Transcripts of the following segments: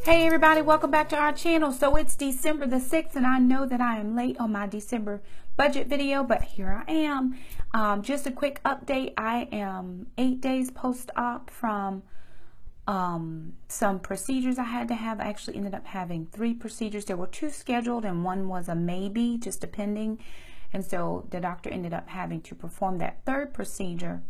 Hey everybody, welcome back to our channel. So it's December the 6th and I know that I am late on my December budget video, but here I am. Just a quick update. I am 8 days post-op from some procedures I had to have. I actually ended up having 3 procedures. There were 2 scheduled and 1 was a maybe, just depending. And so the doctor ended up having to perform that 3rd procedure.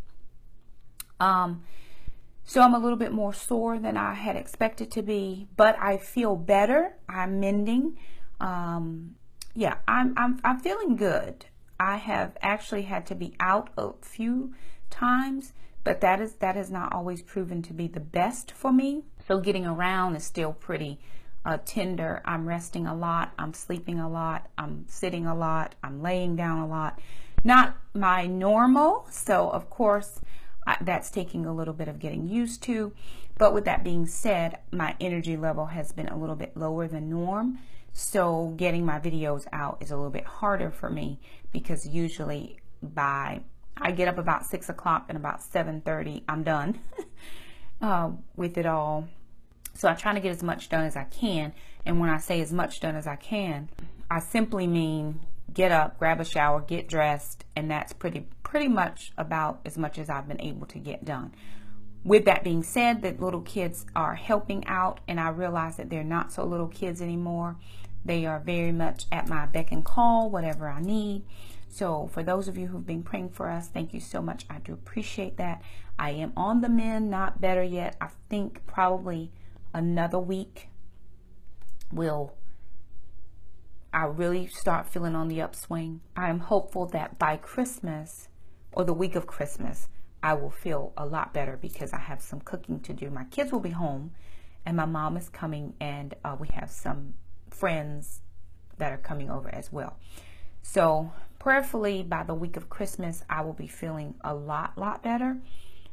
So I'm a little bit more sore than I had expected to be, but I feel better. I'm mending. Yeah, I'm feeling good. I have actually had to be out a few times, but that has not always proven to be the best for me. So getting around is still pretty tender. I'm resting a lot. I'm sleeping a lot. I'm sitting a lot. I'm laying down a lot. Not my normal. So of course, that's taking a little bit of getting used to. But with that being said, my energy level has been a little bit lower than norm. So getting my videos out is a little bit harder for me because usually I get up about 6 o'clock and about 7:30 I'm done with it all. So I try to get as much done as I can. And when I say as much done as I can, I simply mean get up, grab a shower, get dressed, and that's pretty much about as much as I've been able to get done. With that being said, the little kids are helping out, and I realize that they're not so little kids anymore. They are very much at my beck and call, whatever I need. So for those of you who've been praying for us, thank you so much. I do appreciate that. I am on the mend, not better yet. I think probably another week I'll really start feeling on the upswing. I am hopeful that by Christmas or the week of Christmas, I will feel a lot better because I have some cooking to do. My kids will be home and my mom is coming, and we have some friends that are coming over as well. So prayerfully by the week of Christmas, I will be feeling a lot better.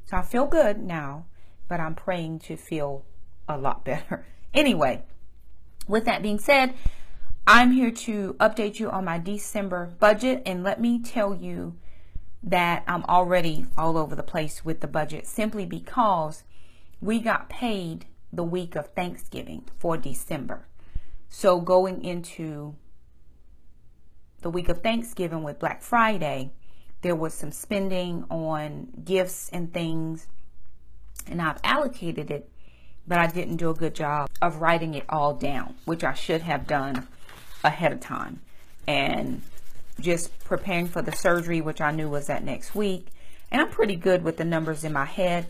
So I feel good now, but I'm praying to feel a lot better. Anyway, with that being said, I'm here to update you on my December budget, and let me tell you that I'm already all over the place with the budget simply because we got paid the week of Thanksgiving for December. So going into the week of Thanksgiving with Black Friday, there was some spending on gifts and things, and I've allocated it, but I didn't do a good job of writing it all down, which I should have done ahead of time, and just preparing for the surgery, which I knew was that next week. And I'm pretty good with the numbers in my head,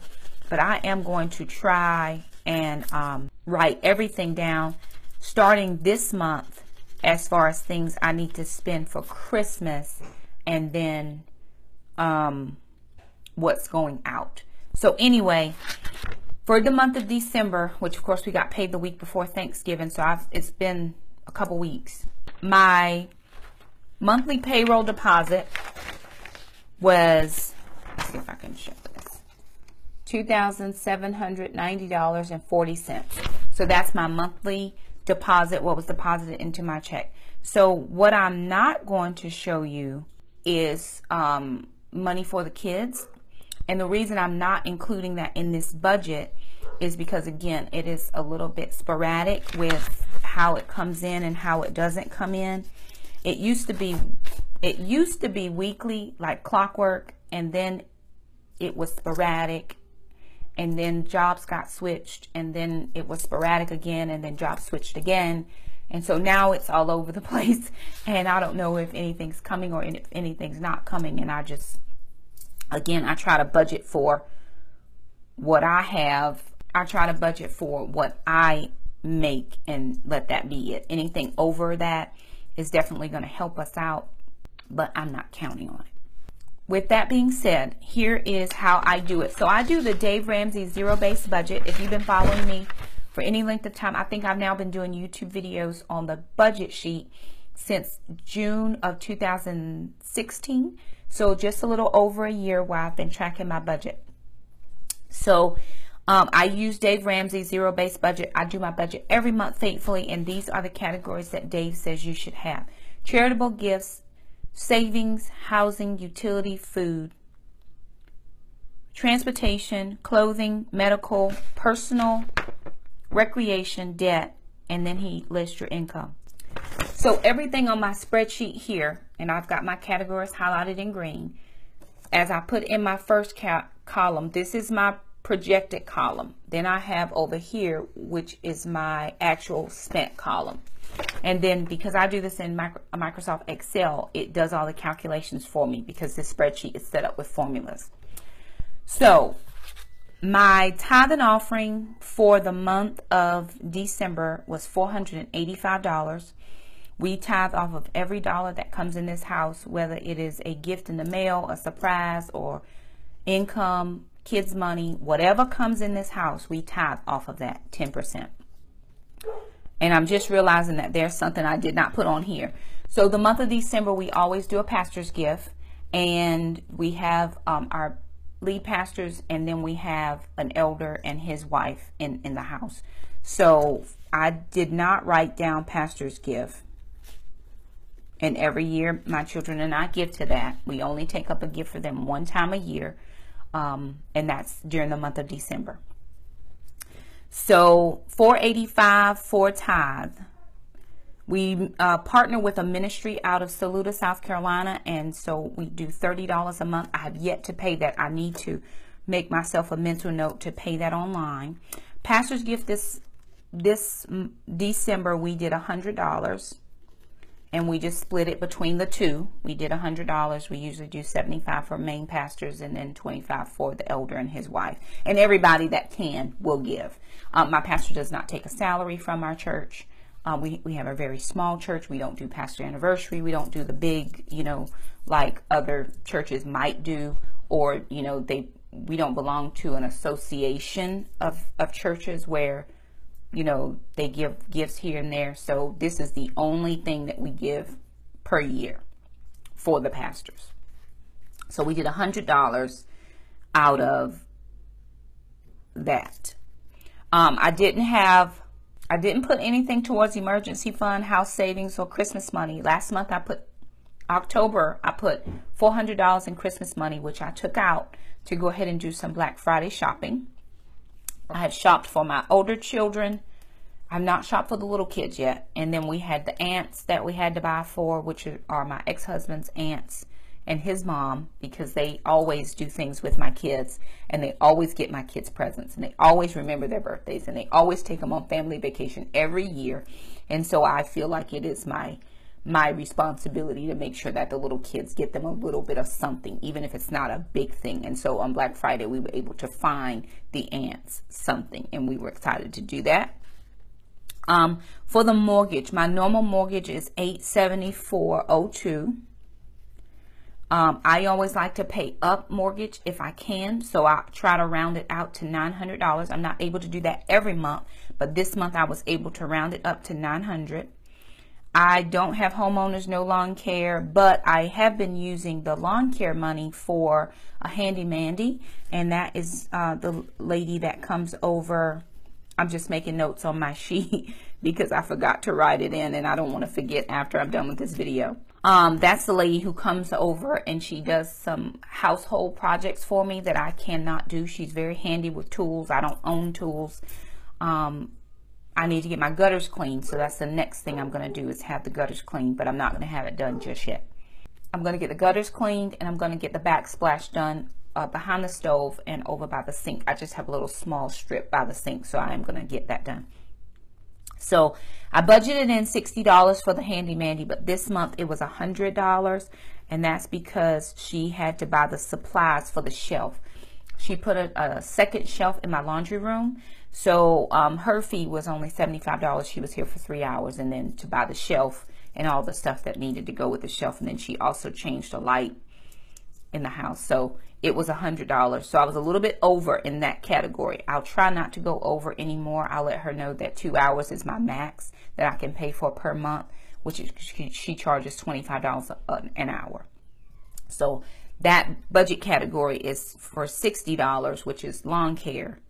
but I am going to try and write everything down starting this month as far as things I need to spend for Christmas, and then what's going out. So anyway, for the month of December, which of course we got paid the week before Thanksgiving, so it's been a couple weeks. My monthly payroll deposit was, let's see if I can show this, $2,790.40. So that's my monthly deposit, what was deposited into my check. So what I'm not going to show you is money for the kids. And the reason I'm not including that in this budget is because, again, it is a little bit sporadic with how it comes in and how it doesn't come in. It used to be weekly, like clockwork, and then it was sporadic, and then jobs got switched, and then it was sporadic again, and then jobs switched again. And so now it's all over the place, and I don't know if anything's coming or if anything's not coming. And I just, again, I try to budget for what I have. I try to budget for what I make and let that be it. Anything over that is definitely going to help us out, but I'm not counting on it. With that being said, here is how I do it. So I do the Dave Ramsey zero-based budget. If you've been following me for any length of time, I think I've now been doing YouTube videos on the budget sheet since June of 2016. So just a little over a year while I've been tracking my budget. So I use Dave Ramsey zero-based budget. I do my budget every month faithfully, and these are the categories that Dave says you should have: charitable gifts, savings, housing, utility, food, transportation, clothing, medical, personal, recreation, debt, and then he lists your income. So everything on my spreadsheet here, and I've got my categories highlighted in green. As I put in my first column, this is my projected column. Then I have over here, which is my actual spent column. And then because I do this in Microsoft Excel, it does all the calculations for me because this spreadsheet is set up with formulas. So my tithe and offering for the month of December was $485. We tithe off of every dollar that comes in this house, whether it is a gift in the mail, a surprise, or income, kids' money, whatever comes in this house, we tithe off of that 10%. And I'm just realizing that there's something I did not put on here. So the month of December, we always do a pastor's gift, and we have our lead pastors, and then we have an elder and his wife in the house. So I did not write down pastor's gift. And every year, my children and I give to that. We only take up a gift for them one time a year, and that's during the month of December. So $485 for tithe. We partner with a ministry out of Saluda, South Carolina, and so we do $30 a month. I have yet to pay that. I need to make myself a mental note to pay that online. Pastor's gift this December, we did $100. And we just split it between the two. We did $100. We usually do $75 for main pastors and then $25 for the elder and his wife. And everybody that can will give. My pastor does not take a salary from our church. We have a very small church. We don't do pastor anniversary. We don't do the big, like other churches might do. Or, we don't belong to an association of churches where they give gifts here and there. So this is the only thing that we give per year for the pastors. So we did $100 out of that. I didn't put anything towards emergency fund, house savings, or Christmas money. Last month October, I put $400 in Christmas money, which I took out to go ahead and do some Black Friday shopping. I have shopped for my older children. I've not shopped for the little kids yet. And then we had the aunts that we had to buy for, which are my ex-husband's aunts and his mom, because they always do things with my kids, and they always get my kids presents, and they always remember their birthdays, and they always take them on family vacation every year. And so I feel like it is my responsibility to make sure that the little kids get them a little bit of something, even if it's not a big thing. And so on Black Friday, we were able to find the aunts something, and we were excited to do that. For the mortgage, my normal mortgage is $874.02. I always like to pay up mortgage if I can, so I try to round it out to $900. I'm not able to do that every month, but this month I was able to round it up to $900. I don't have homeowners no lawn care, but I have been using the lawn care money for a handy-mandy, and that is the lady that comes over. I'm just making notes on my sheet because I forgot to write it in, and I don't want to forget after I'm done with this video. That's the lady who comes over and she does some household projects for me that I cannot do. She's very handy with tools. I don't own tools. I need to get my gutters cleaned, so that's the next thing I'm going to do is have the gutters cleaned, but I'm not going to have it done just yet. I'm going to get the gutters cleaned, and I'm going to get the backsplash done behind the stove and over by the sink. I just have a little small strip by the sink, so I am going to get that done. So I budgeted in $60 for the handy-mandy, but this month it was $100, and that's because she had to buy the supplies for the shelf. She put a second shelf in my laundry room, so her fee was only $75. She was here for 3 hours, and then to buy the shelf and all the stuff that needed to go with the shelf, and then she also changed the light in the house, so it was $100. So I was a little bit over in that category. I'll try not to go over anymore. I'll let her know that 2 hours is my max that I can pay for per month, which is, she charges $25 an hour. So that budget category is for $60, which is lawn care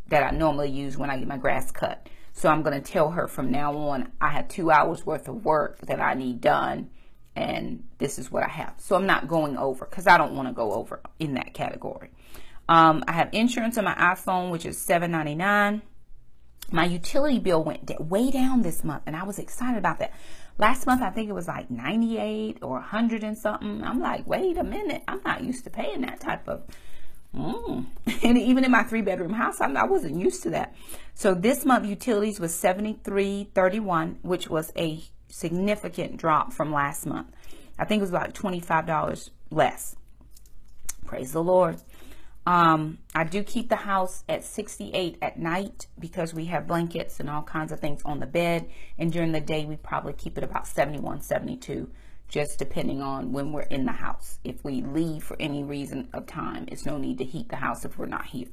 that I normally use when I get my grass cut. So I'm going to tell her from now on, I have 2 hours worth of work that I need done, and this is what I have. So I'm not going over because I don't want to go over in that category. I have insurance on my iPhone, which is $7.99. My utility bill went way down this month, and I was excited about that. Last month, I think it was like 98 or 100 and something. I'm like, wait a minute. I'm not used to paying that type of, and even in my 3-bedroom house, I wasn't used to that. So this month, utilities was $73.31, which was a significant drop from last month. I think it was about $25 less. Praise the Lord. I do keep the house at 68 at night because we have blankets and all kinds of things on the bed. And during the day, we probably keep it about 71, 72, just depending on when we're in the house. If we leave for any reason of time, it's no need to heat the house if we're not here.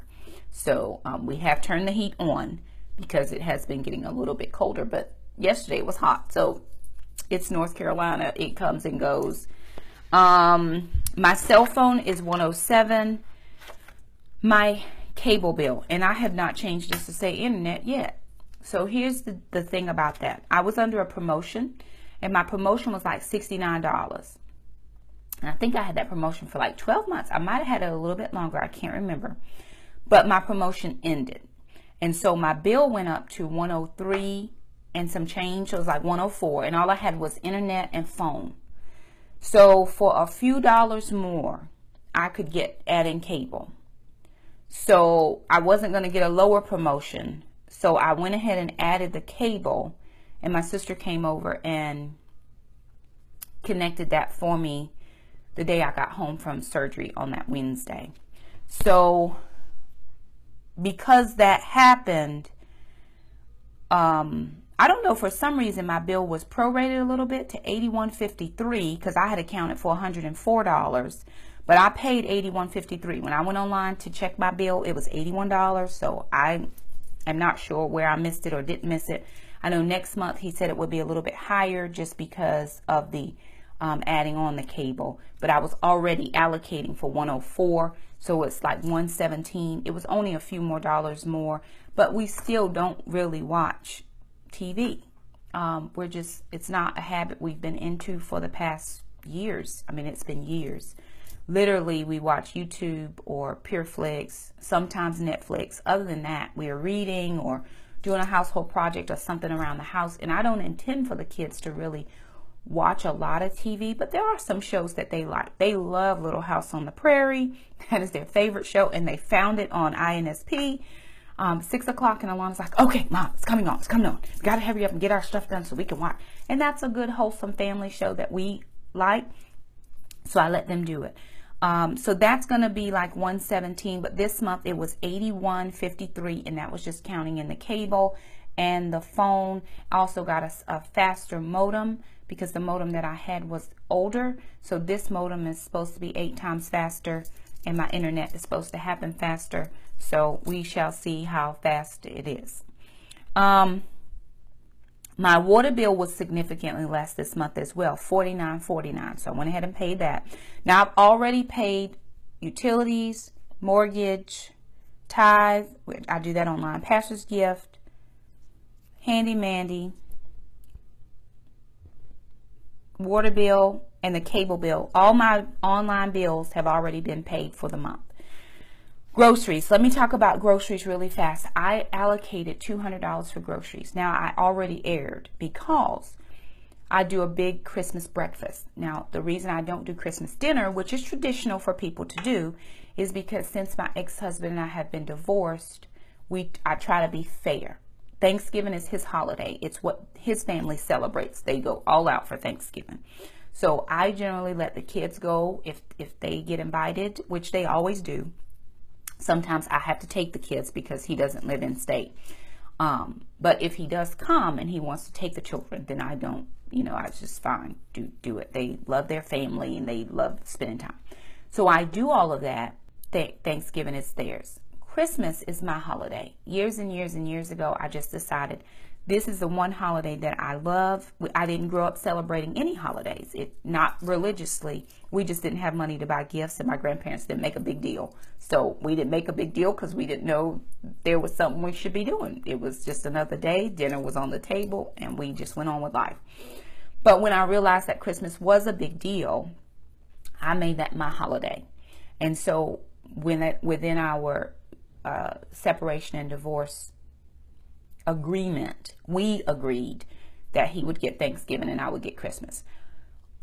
So we have turned the heat on because it has been getting a little bit colder, but yesterday it was hot. So it's North Carolina. It comes and goes. My cell phone is $107. My cable bill, and I have not changed this to say internet yet. So here's the thing about that. I was under a promotion, and my promotion was like $69. And I think I had that promotion for like 12 months. I might have had it a little bit longer. I can't remember. But my promotion ended. And so my bill went up to 103 and some change. It was like 104. And all I had was internet and phone. So for a few dollars more, I could add in cable. So I wasn't going to get a lower promotion. So I went ahead and added the cable. And my sister came over and connected that for me the day I got home from surgery on that Wednesday. So because that happened, I don't know, for some reason my bill was prorated a little bit to $81.53 because I had accounted for $104. But I paid $81.53. When I went online to check my bill, it was $81. So I am not sure where I missed it or didn't miss it. I know next month he said it would be a little bit higher just because of the adding on the cable. But I was already allocating for 104. So it's like 117. It was only a few more dollars more. But we still don't really watch TV. It's not a habit we've been into for the past years. I mean, it's been years. Literally, we watch YouTube or PureFlix, sometimes Netflix. Other than that, we are reading or doing a household project or something around the house. And I don't intend for the kids to really watch a lot of TV, but there are some shows that they like. They love Little House on the Prairie. That is their favorite show, and they found it on INSP. 6 o'clock, and Alana's like, okay, Mom, it's coming on. It's coming on. We got to hurry up and get our stuff done so we can watch. And that's a good, wholesome family show that we like. So I let them do it. So that's going to be like 117, but this month it was 81.53, and that was just counting in the cable and the phone. I also got a faster modem because the modem that I had was older. So this modem is supposed to be 8 times faster, and my internet is supposed to happen faster. So we shall see how fast it is. My water bill was significantly less this month as well, $49.49. So I went ahead and paid that. Now I've already paid utilities, mortgage, tithe. I do that online. Pastor's gift, handy mandy, water bill, and the cable bill. All my online bills have already been paid for the month. Groceries. Let me talk about groceries really fast. I allocated $200 for groceries. Now, I already aired because I do a big Christmas breakfast. Now, the reason I don't do Christmas dinner, which is traditional for people to do, is because since my ex-husband and I have been divorced, I try to be fair. Thanksgiving is his holiday. It's what his family celebrates. They go all out for Thanksgiving. So I generally let the kids go if they get invited, which they always do. Sometimes I have to take the kids because he doesn't live in state. But if he does come and he wants to take the children, then I don't, I just fine, do it. They love their family and they love spending time. So I do all of that. Thanksgiving is theirs. Christmas is my holiday. Years and years and years ago, I just decided this is the one holiday that I love. I didn't grow up celebrating any holidays, not religiously. We just didn't have money to buy gifts, and my grandparents didn't make a big deal. So we didn't make a big deal because we didn't know there was something we should be doing. It was just another day. Dinner was on the table, and we just went on with life. But when I realized that Christmas was a big deal, I made that my holiday. And so within our separation and divorce agreement. We agreed that he would get Thanksgiving and I would get Christmas.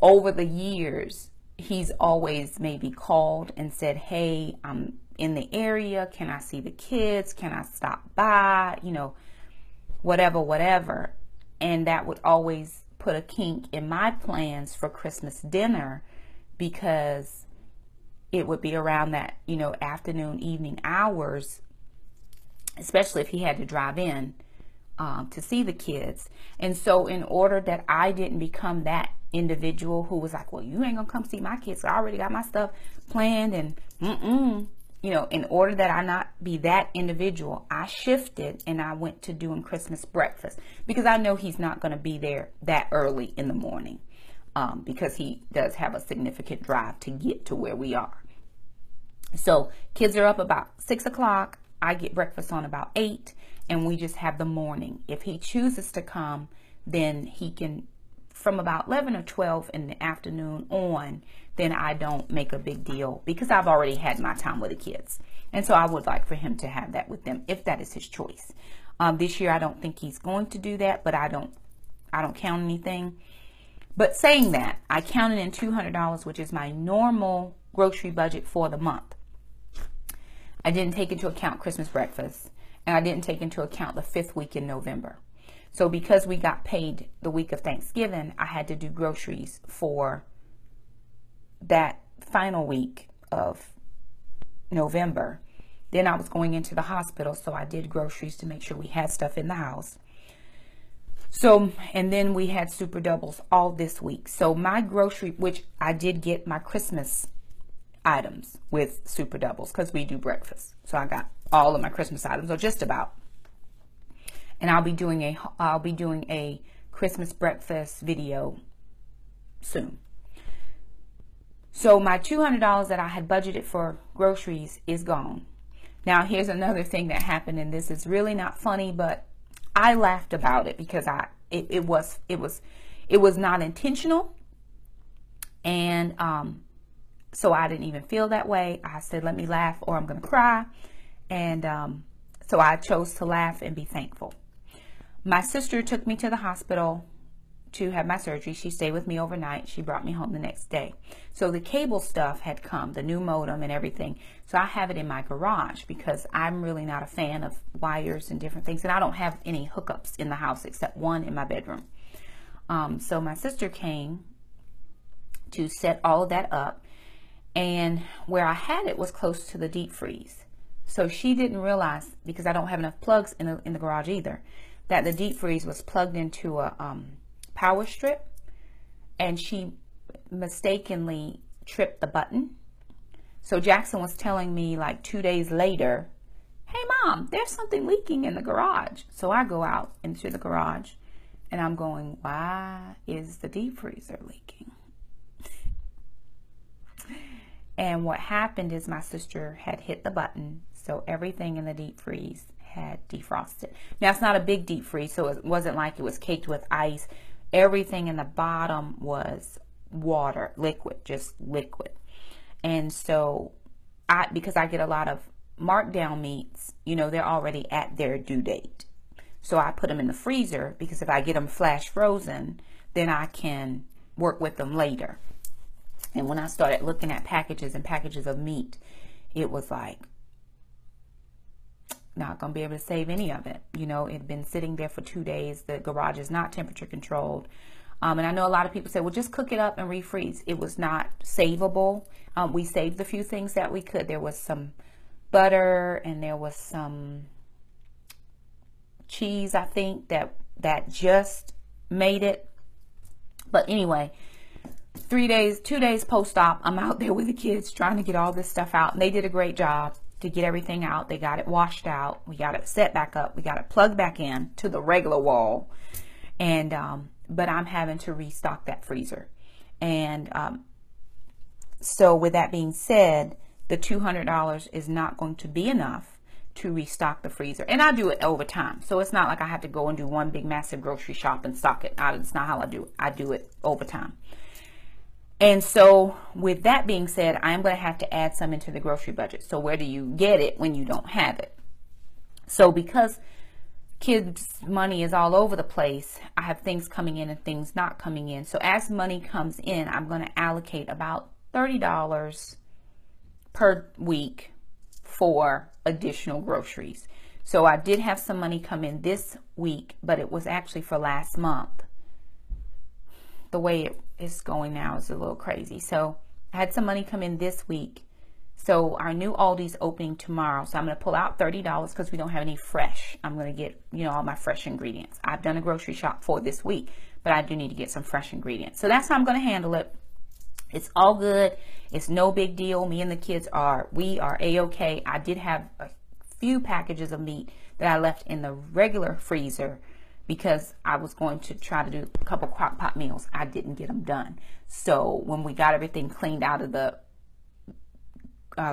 Over the years, he's always maybe called and said, hey, I'm in the area. Can I see the kids? Can I stop by? You know, whatever. And that would always put a kink in my plans for Christmas dinner, because it would be around that, you know, afternoon, evening hours, especially if he had to drive in to see the kids. And so in order that I didn't become that individual who was like, well, you ain't gonna come see my kids, I already got my stuff planned, and you know, in order that I not be that individual, I shifted and I went to doing Christmas breakfast, because I know he's not going to be there that early in the morning, because he does have a significant drive to get to where we are. So kids are up about 6 o'clock. I get breakfast on about 8, and we just have the morning. If he chooses to come, then he can, from about 11 or 12 in the afternoon on, then I don't make a big deal, because I've already had my time with the kids. And so I would like for him to have that with them, if that is his choice. This year, I don't think he's going to do that, but I don't count anything. But saying that, I counted in $200, which is my normal grocery budget for the month. I didn't take into account Christmas breakfast, and I didn't take into account the 5th week in November. So because we got paid the week of Thanksgiving, I had to do groceries for that final week of November. Then I was going into the hospital, so I did groceries to make sure we had stuff in the house. So, and then we had super doubles all this week. So my grocery, which I did get my Christmas items with super doubles, because we do breakfast. So I got all of my Christmas items, or just about. And I'll be doing a Christmas breakfast video soon. So my $200 that I had budgeted for groceries is gone. Now here's another thing that happened, and this is really not funny, but I laughed about it because it was not intentional, and so I didn't even feel that way. I said, let me laugh or I'm gonna cry, and so I chose to laugh and be thankful. My sister took me to the hospital to have my surgery. She stayed with me overnight. She brought me home the next day. So the cable stuff had come, the new modem and everything. So I have it in my garage, because I'm really not a fan of wires and different things. And I don't have any hookups in the house except one in my bedroom. So my sister came to set all of that up. And where I had it was close to the deep freeze. So she didn't realize, because I don't have enough plugs in the garage either, that the deep freeze was plugged into a power strip, and she mistakenly tripped the button. So Jackson was telling me like 2 days later, hey Mom, there's something leaking in the garage. So I go out into the garage and I'm going, why is the deep freezer leaking? And what happened is my sister had hit the button, so everything in the deep freeze had defrosted. Now it's not a big deep freeze, so it wasn't like it was caked with ice. Everything in the bottom was water, liquid, just liquid. And so because I get a lot of markdown meats, you know, they're already at their due date. So I put them in the freezer, because if I get them flash frozen, then I can work with them later. And when I started looking at packages and packages of meat, it was like, not going to be able to save any of it. You know, it had been sitting there for 2 days. The garage is not temperature controlled. And I know a lot of people say, well, just cook it up and refreeze. It was not savable. We saved the few things that we could. There was some butter and there was some cheese, I think, that just made it. But anyway, 2 days post-op, I'm out there with the kids trying to get all this stuff out. And they did a great job to get everything out. They got it washed out. We got it set back up. We got it plugged back in to the regular wall. And, but I'm having to restock that freezer. And, so with that being said, the $200 is not going to be enough to restock the freezer. And I do it over time. So it's not like I have to go and do one big massive grocery shop and stock it. It's not how I do it. I do it over time. And so with that being said, I'm going to have to add some into the grocery budget. So where do you get it when you don't have it? So because kids' money is all over the place. I have things coming in and things not coming in. So as money comes in, I'm going to allocate about $30 per week for additional groceries. So I did have some money come in this week, but it was actually for last month. The way it is going now is a little crazy. So I had some money come in this week. So our new Aldi's opening tomorrow. So I'm going to pull out $30 because we don't have any fresh. I'm going to get, all my fresh ingredients. I've done a grocery shop for this week, but I do need to get some fresh ingredients. So that's how I'm going to handle it. It's all good. It's no big deal. Me and the kids we are A-okay. I did have a few packages of meat that I left in the regular freezer because I was going to try to do a couple crock pot meals. I didn't get them done. So when we got everything cleaned out of the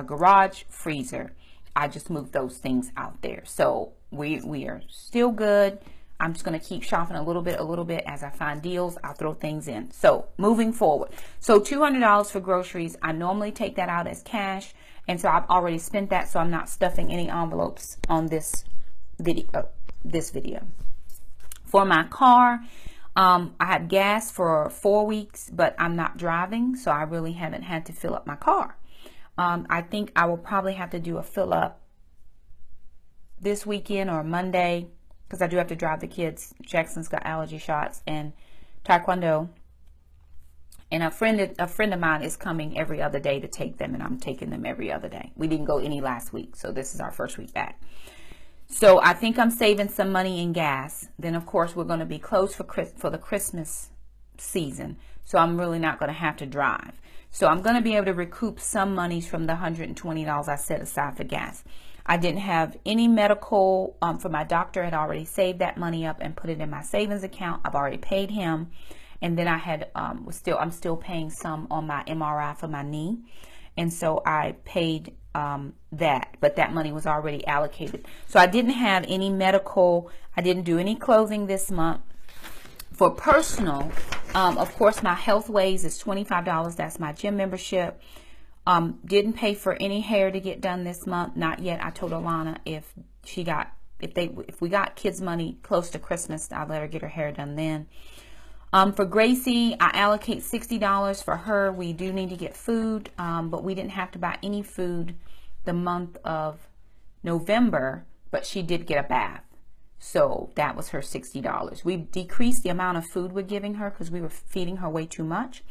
garage freezer, I just moved those things out there. So we are still good. I'm just going to keep shopping a little bit. As I find deals, I'll throw things in. So moving forward, so $200 for groceries. I normally take that out as cash, and so I've already spent that, so I'm not stuffing any envelopes on this video. For my car, I have gas for 4 weeks, but I'm not driving, so I really haven't had to fill up my car. I think I will probably have to do a fill up this weekend or Monday because I do have to drive the kids. Jackson's got allergy shots and Taekwondo. And a friend of mine is coming every other day to take them, and I'm taking them every other day. We didn't go any last week, so this is our first week back. So I think I'm saving some money in gas. Then, of course, we're going to be closed for the Christmas season, so I'm really not going to have to drive. So I'm going to be able to recoup some monies from the $120 I set aside for gas. I didn't have any medical for my doctor. I had already saved that money up and put it in my savings account. I've already paid him. And then I had I'm still paying some on my MRI for my knee. And so I paid that, but that money was already allocated. So I didn't have any medical. I didn't do any clothing this month. For personal, of course, my Health Ways is $25. That's my gym membership. Didn't pay for any hair to get done this month. Not yet. I told Alana if we got kids' money close to Christmas, I'll let her get her hair done then. For Gracie, I allocate $60 for her. We do need to get food, but we didn't have to buy any food the month of November, but she did get a bath. So that was her $60. We decreased the amount of food we're giving her because we were feeding her way too much.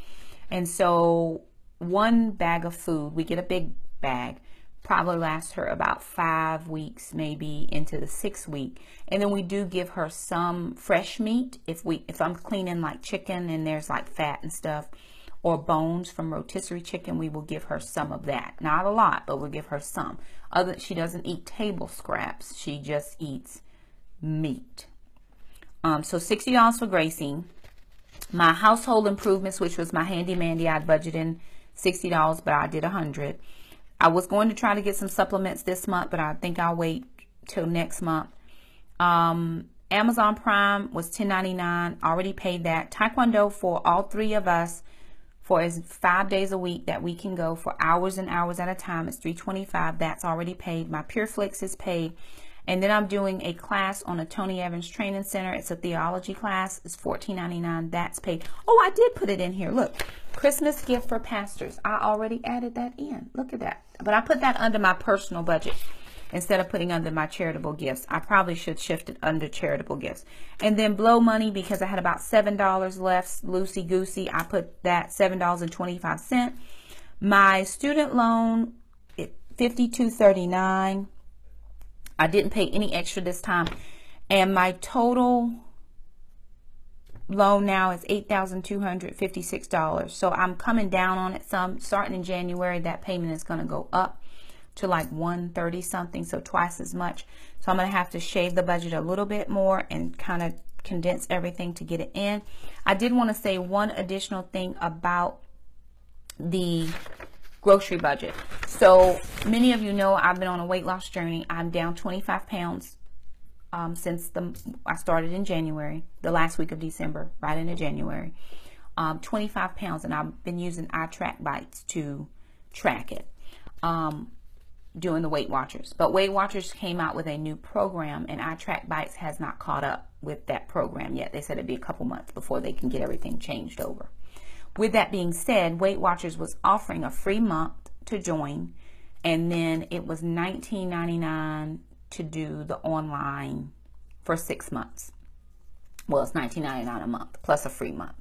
And so one bag of food, we get a big bag, probably lasts her about 5 weeks, maybe into the 6th week. And then we do give her some fresh meat. If I'm cleaning like chicken and there's like fat and stuff, or bones from rotisserie chicken, we will give her some of that. Not a lot, but we'll give her some. She doesn't eat table scraps. She just eats meat. So $60 for Gracie. My household improvements, which was my handy mandy, I'd budgeted $60, but I did $100. I was going to try to get some supplements this month, but I think I'll wait till next month. Amazon Prime was $10.99. Already paid that. Taekwondo for all 3 of us for 5 days a week that we can go for hours and hours at a time. It's $325. That's already paid. My PureFlix is paid. And then I'm doing a class on a Tony Evans Training Center. It's a theology class. It's $14.99. That's paid. Oh, I did put it in here. Look, Christmas gift for pastors. I already added that in. Look at that. But I put that under my personal budget instead of putting under my charitable gifts. I probably should shift it under charitable gifts. And then blow money, because I had about $7 left, loosey-goosey. I put that $7.25. My student loan, $52.39. I didn't pay any extra this time. And my total loan now is $8,256. So I'm coming down on it some. Starting in January, that payment is going to go up to like $130 something, so twice as much. So I'm going to have to shave the budget a little bit more and kind of condense everything to get it in. I did want to say one additional thing about the grocery budget. So many of you know I've been on a weight loss journey. I'm down 25 pounds since I started in January, the last week of December, right into January. 25 pounds, and I've been using iTrack Bites to track it. doing the Weight Watchers. But Weight Watchers came out with a new program, and iTrack Bites has not caught up with that program yet. They said it'd be a couple months before they can get everything changed over. With that being said, Weight Watchers was offering a free month to join, and then it was $19.99 to do the online for 6 months. Well, it's $19.99 a month plus a free month.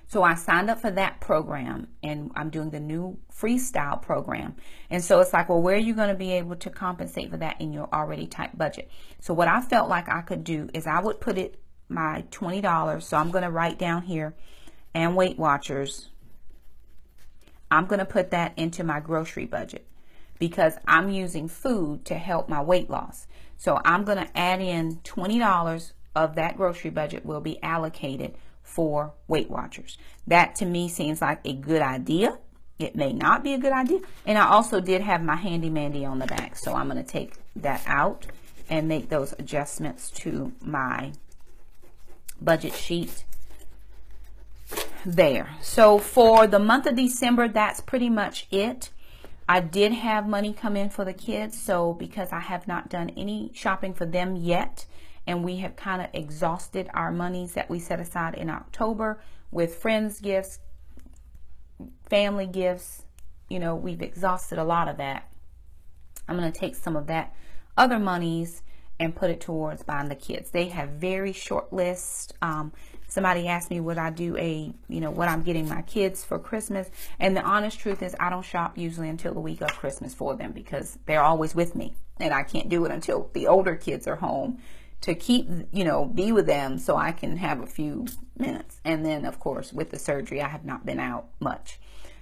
So I signed up for that program, and I'm doing the new freestyle program. And so it's like, well, where are you going to be able to compensate for that in your already tight budget? So what I felt like I could do is I would put it my $20. So I'm going to write down here, and Weight Watchers. I'm going to put that into my grocery budget because I'm using food to help my weight loss. So I'm going to add in $20 of that grocery budget will be allocated for Weight Watchers. That to me seems like a good idea. It may not be a good idea. And I also did have my handy mandy on the back. So I'm going to take that out and make those adjustments to my budget sheet there. So for the month of December, that's pretty much it. I did have money come in for the kids. So because I have not done any shopping for them yet, and we have kind of exhausted our monies that we set aside in October with friends gifts, family gifts, you know, we've exhausted a lot of that. I'm going to take some of that other monies and put it towards buying the kids. They have very short lists. Somebody asked me would I do what I'm getting my kids for Christmas. And the honest truth is I don't shop usually until the week of Christmas for them because they're always with me. And I can't do it until the older kids are home to keep, be with them so I can have a few minutes. And then, of course, with the surgery, I have not been out much.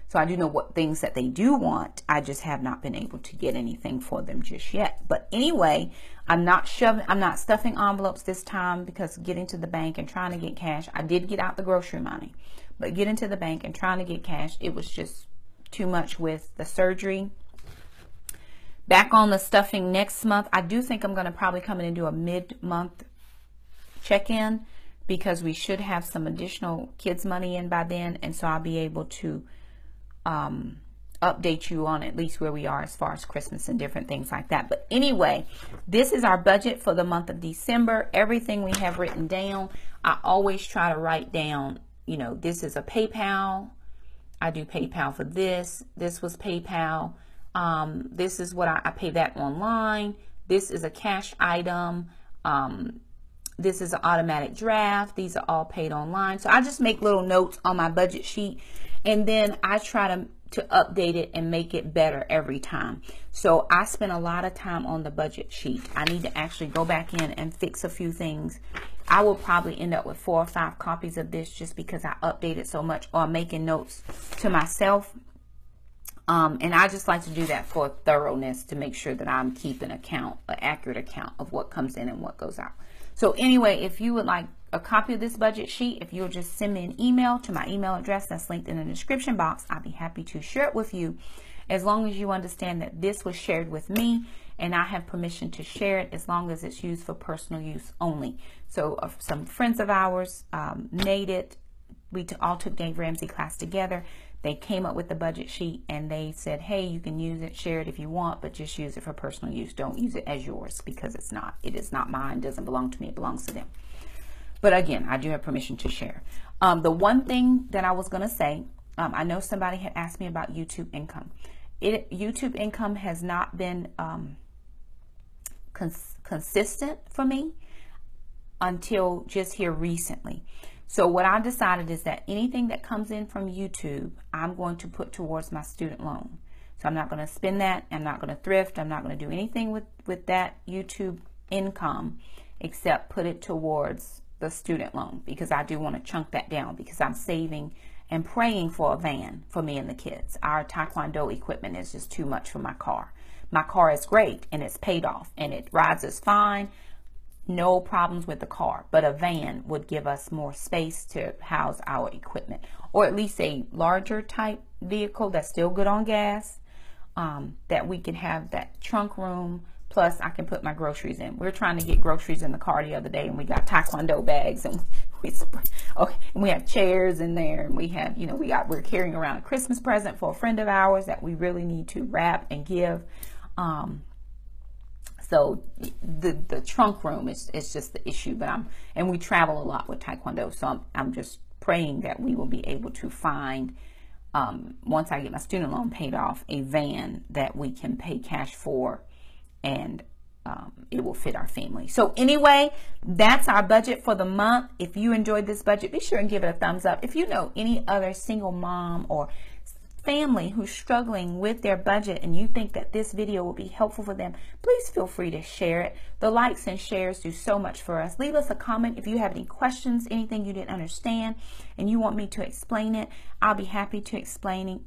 So I do know what things that they do want. I just have not been able to get anything for them just yet. But anyway, I'm not stuffing envelopes this time because getting to the bank and trying to get cash, I did get out the grocery money, but getting to the bank and trying to get cash, it was just too much with the surgery. Back on the stuffing next month, I do think I'm going to probably come in and do a mid-month check-in because we should have some additional kids money in by then. And so I'll be able to update you on at least where we are as far as Christmas and different things like that. But anyway, this is our budget for the month of December. Everything we have written down, I always try to write down, this is a PayPal. I do PayPal for this. This was PayPal. This is what I pay that online. This is a cash item. This is an automatic draft. These are all paid online. So I just make little notes on my budget sheet, and then I try to update it and make it better every time. So I spend a lot of time on the budget sheet. I need to actually go back in and fix a few things. I will probably end up with 4 or 5 copies of this just because I update it so much, or I'm making notes to myself. And I just like to do that for thoroughness to make sure that I'm keeping an accurate account of what comes in and what goes out. So anyway, if you would like a copy of this budget sheet, if you'll just send me an email to my email address that's linked in the description box, I'll be happy to share it with you, as long as you understand that this was shared with me and I have permission to share it, as long as it's used for personal use only. So some friends of ours made it. We all took Dave Ramsey class together. They came up with the budget sheet and they said, hey, you can use it, share it if you want, but just use it for personal use. Don't use it as yours because it is not mine, doesn't belong to me, it belongs to them. But again, I do have permission to share. The one thing that I was going to say, I know somebody had asked me about YouTube income. YouTube income has not been consistent for me until just here recently. So what I decided is that anything that comes in from YouTube, I'm going to put towards my student loan. So I'm not going to spend that. I'm not going to thrift. I'm not going to do anything with that YouTube income except put it towards the student loan, because I do want to chunk that down because I'm saving and praying for a van for me and the kids. Our Taekwondo equipment is just too much for my car. My car is great and it's paid off and it rides us fine. No problems with the car, but a van would give us more space to house our equipment, or at least a larger type vehicle that's still good on gas, that we can have that trunk room, plus I can put my groceries in. We're trying to get groceries in the car the other day, and we got Taekwondo bags, and we have chairs in there, and we have, we're carrying around a Christmas present for a friend of ours that we really need to wrap and give. So the trunk room is just the issue. But and we travel a lot with Taekwondo, so I'm just praying that we will be able to find, once I get my student loan paid off, a van that we can pay cash for, and it will fit our family. So anyway, that's our budget for the month. If you enjoyed this budget, be sure and give it a thumbs up. If you know any other single mom or family who's struggling with their budget and you think that this video will be helpful for them, please feel free to share it. The likes and shares do so much for us. Leave us a comment if you have any questions, anything you didn't understand and you want me to explain it. I'll be happy to explain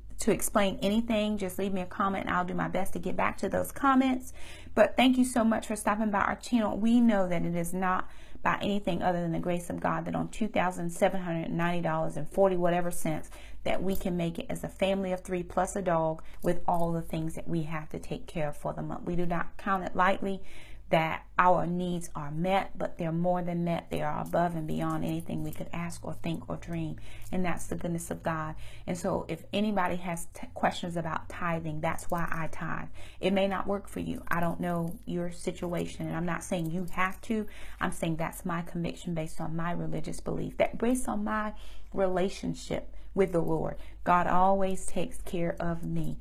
anything. Just leave me a comment and I'll do my best to get back to those comments. But thank you so much for stopping by our channel. We know that it is not by anything other than the grace of God that on $2,790.40 whatever cents that we can make it as a family of 3 plus a dog with all the things that we have to take care of for the month. We do not count it lightly that our needs are met, but they're more than met. They are above and beyond anything we could ask or think or dream. And that's the goodness of God. And so if anybody has questions about tithing, that's why I tithe. It may not work for you. I don't know your situation. And I'm not saying you have to. I'm saying that's my conviction based on my religious belief, that based on my relationship with the Lord. God always takes care of me.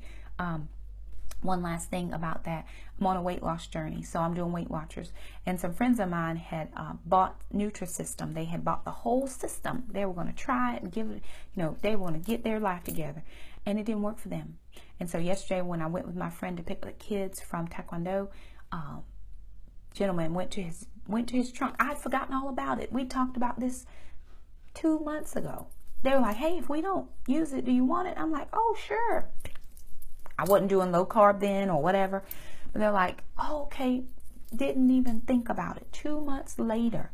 One last thing about that, I'm on a weight loss journey, so I'm doing Weight Watchers, and some friends of mine had bought Nutrisystem. They had bought the whole system. They were going to try it and give it, they want to get their life together, and it didn't work for them. And so yesterday when I went with my friend to pick up the kids from Taekwondo, gentleman went to his trunk. I had forgotten all about it. We talked about this 2 months ago. They were like, hey, if we don't use it, do you want it? I'm like, oh, sure. I wasn't doing low carb then or whatever. But they're like, oh, okay. Didn't even think about it. 2 months later,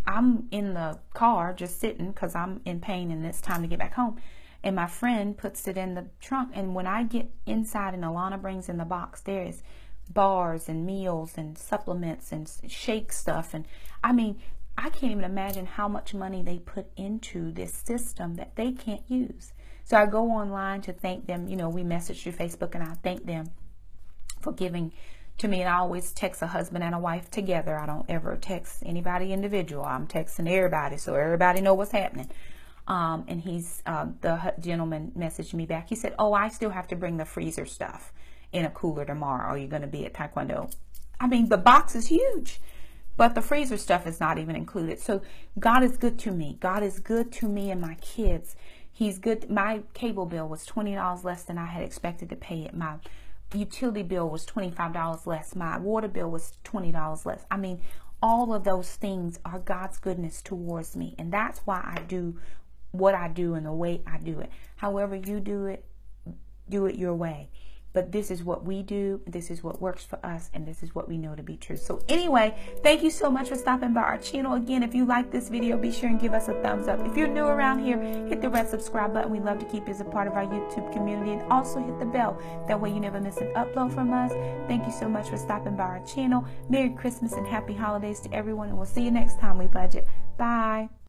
I'm in the car just sitting because I'm in pain and it's time to get back home. And my friend puts it in the trunk. And when I get inside and Alana brings in the box, there is bars and meals and supplements and shake stuff. And I mean, I can't even imagine how much money they put into this system that they can't use. So I go online to thank them. We message through Facebook and I thank them for giving to me. And I always text a husband and a wife together. I don't ever text anybody individual. I'm texting everybody so everybody know what's happening. And the gentleman messaged me back. He said, oh, I still have to bring the freezer stuff in a cooler tomorrow. Are you going to be at Taekwondo? I mean, the box is huge, but the freezer stuff is not even included. So God is good to me. God is good to me and my kids. He's good. My cable bill was $20 less than I had expected to pay it. My utility bill was $25 less. My water bill was $20 less. I mean, all of those things are God's goodness towards me. And that's why I do what I do and the way I do it. However you do it your way. But this is what we do, this is what works for us, and this is what we know to be true. So anyway, thank you so much for stopping by our channel. Again, if you like this video, be sure and give us a thumbs up. If you're new around here, hit the red subscribe button. We love to keep you as a part of our YouTube community. And also hit the bell. That way you never miss an upload from us. Thank you so much for stopping by our channel. Merry Christmas and Happy Holidays to everyone. And we'll see you next time we budget. Bye.